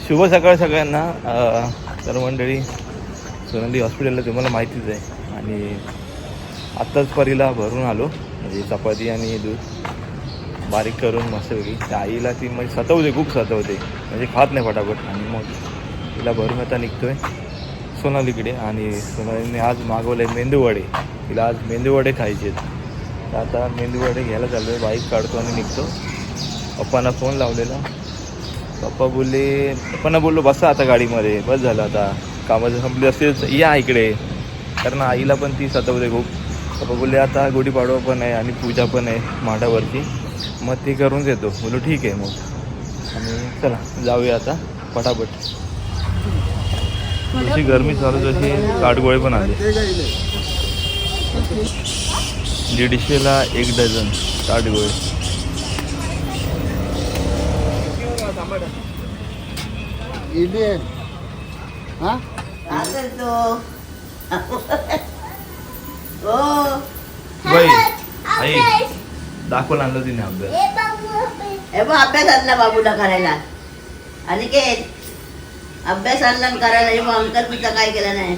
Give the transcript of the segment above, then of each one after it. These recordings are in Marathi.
शुभ सकाळ सगळ्यांना. तर मंडळी सोनाली हॉस्पिटलला तुम्हाला माहितीच आहे आणि आत्ताच परीला भरून आलो, म्हणजे चपाती आणि दूध बारीक करून मस्तपैकी. त्या आईला ती म्हणजे सतवते, खूप सतवते, म्हणजे खात नाही फटाफट. आणि मग तिला भरून आता निघतोय सोनालीकडे. आणि सोनालीने आज मागवले मेंदूवडे, तिला आज मेंदूवडे खायचे आहेत. तर आता मेंदूवडे घ्यायला चाललो आहे, बाईक काढतो आणि निघतो. पप्पांना फोन लावलेला, पप्पा बोललो बसा आता गाडीमध्ये, बस झालं आता, कामाचं संपली असतील या इकडे, कारण आईला पण ती सतवते खूप. पप्पा बोलले आता गुढीपाडवा पण आहे आणि पूजा पण आहे माठावरची, मग ती करून देतो. बोलो ठीक आहे मग. आणि चला जाऊया आता पटापट. जशी गरमी चालू तशी काटगोळे पण आले. 150ला 1 डझन काटगोळे. आई दाखवून आणलं तिने अभ्यास. अभ्यास आणला बाबूला करायला. आणि अभ्यास आणला करायला. हे अंकर पिता काय केलं नाही.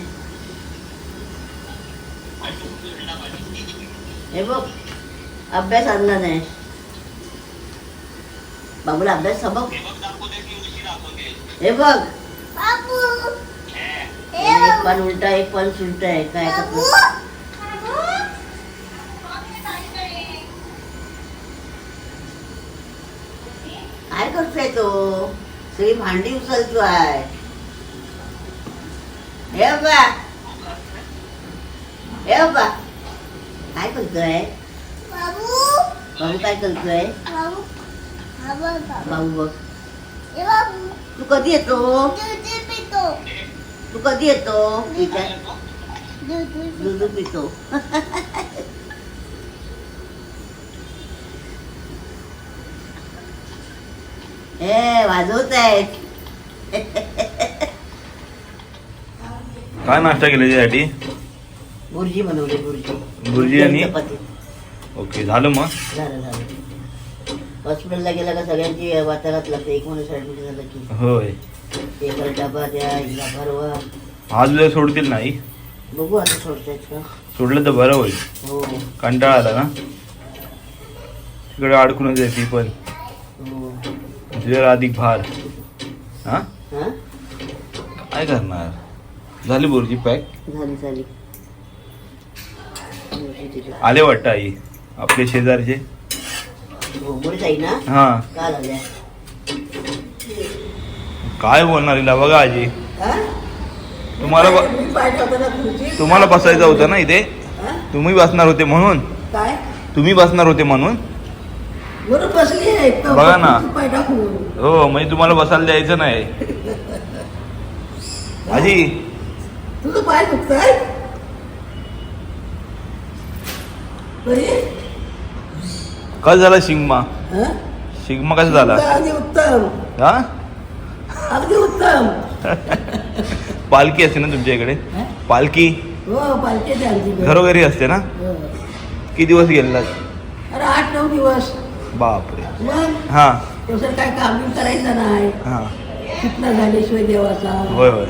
हे बघ अभ्यास आणला नाही बाबूला. अभ्यास सबक हे बघ. एक पण उलटा एक पण सुलटा आहे. काय काय करतोय तो. सगळी भांडी उचलतो आहे. हे बा काय करतोय बाबू. काय करतोय बाबू. बघ तू कधी येतो. तू कधी येतो. दूध पितो. हे वाजवत आहेत. काय नाश्ता केला त्यासाठी. बुर्जी बनवली. बुर्जी आणि चपाती. ओके झालं मग. झालं. हॉस्पिटलला गेला का सगळ्यांची वातावरणात लागते. एक माणूस ऍडमिट झालं की होय. एकाला डबा द्या, हिला भरवा. आज उद्या सोडतील नाही. बघू आता सोडतायत का. सोडलं तर बरं होईल. हो कंटाळा आला ना तिकडे अडकूनच आहे ती पण. हो. तुझ्या अधिक भार. हा हा काय करणार. झाली बुर्जी पॅक. झाली. आले वाटतं आई आपले शेजारचे. हो मोठी आई ना. हा काल आल्या. काय बोलणार हिला बघा आजी. हा? तुम्हाला बसायचं होतं ना इथे. हा? तुम्ही बसणार होते म्हणून. काय तुम्ही बसणार होते म्हणून. बरोबर बसली आहे. बघा ना. पाय टाकून. हो म्हणजे तुम्हाला बसायला द्यायचं नाही. आजी तुझं पाय दुखतंय. कस झाला शिगमा. शिगमा कसा झाला. अगदी उत्तम. हा अगदी उत्तम. पालखी असते ना तुमच्या इकडे. पालखी हो पालखी आमची घरोघरी असते ना. किती दिवस गेलात. अरे 8-9 दिवस. बापरे. मग हा तसं काय काम करायचं नाही. हा कितना झाल्याशिवाय देवाचा. होय.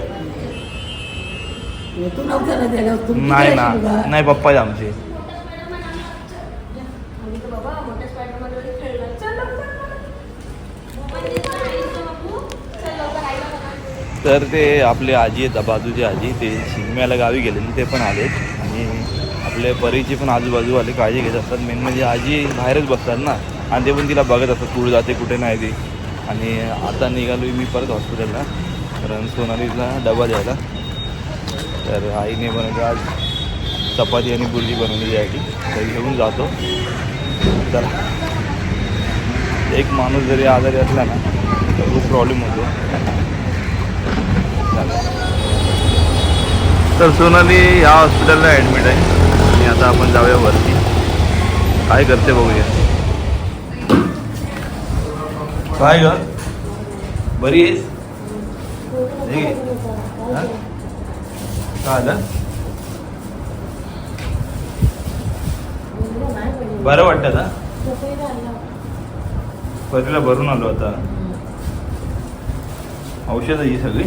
तू नव्हता ना त्याला. नाही ना. नाही पप्पा आमचे. तर ते आपले आजी आहेत बाजूचे आजी, ते शिगम्याला गावी गेलेले, ते पण आलेत. आणि आपले परीचे पण आजूबाजूवाले काळजी घेत असतात. मेन म्हणजे आजी बाहेरच बसतात ना, आणि ते पण तिला बघत असतात कुठे जाते कुठे नाही ते. आणि आता निघालो मी परत हॉस्पिटलला, कारण सोनालीला डबा द्यायला. तर आईने बनवली आज चपाती आणि बुर्जी बनवली यासाठी. तर घेऊन जातो. तर एक माणूस जरी आजारी असला ना तर खूप प्रॉब्लेम होतो. तर सोनाली ह्या हॉस्पिटलला ॲडमिट आहे आणि आता आपण जाऊया वरती. काय करते बघूया. काय ग बरी आहेस. काय झालं. बरं वाटतं ना. परीला भरून आलो आता. औषधं ही सगळी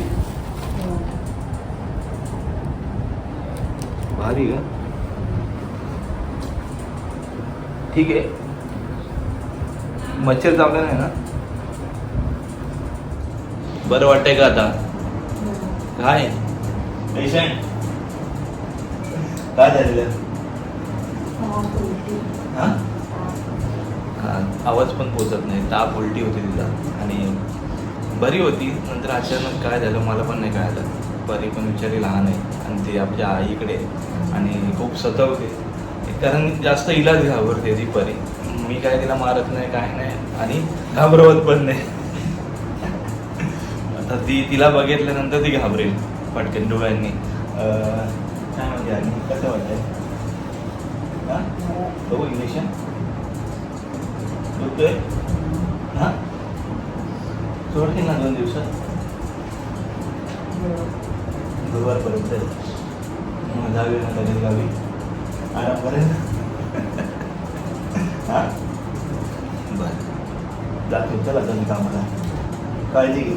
भारी का? ठीक आहे. मच्छर चावला नाही ना? बरं वाटतंय का आता? काय पेशंट काय झालेलं? हा? हा, आवाज पण पोचत नाही, ताप उलटी होती तिला आणि बरी होती. नंतर अचानक काय झालं मला पण नाही कळालं. परी पण बिचारी लहान आहे आणि ती आपल्या आईकडे आणि खूप सतावते, कारण जास्त इलाज घाबरते ती परी. मी काय तिला मारत नाही काय नाही आणि घाबरवत पण नाही. आता तिला बघितल्यानंतर ती घाबरेल पटकन डोळ्यांनी. काय म्हणजे आणि कसं वाटतंय? हां बघू इंजेक्शन दुखतोय? हां सोडतील ना 2 दिवसात? गुरुवारपर्यंत मग जावी ना लगेच गावी आरामपर्यंत. हां बरं जातो, चला तुम्ही कामाला. काळजी घे.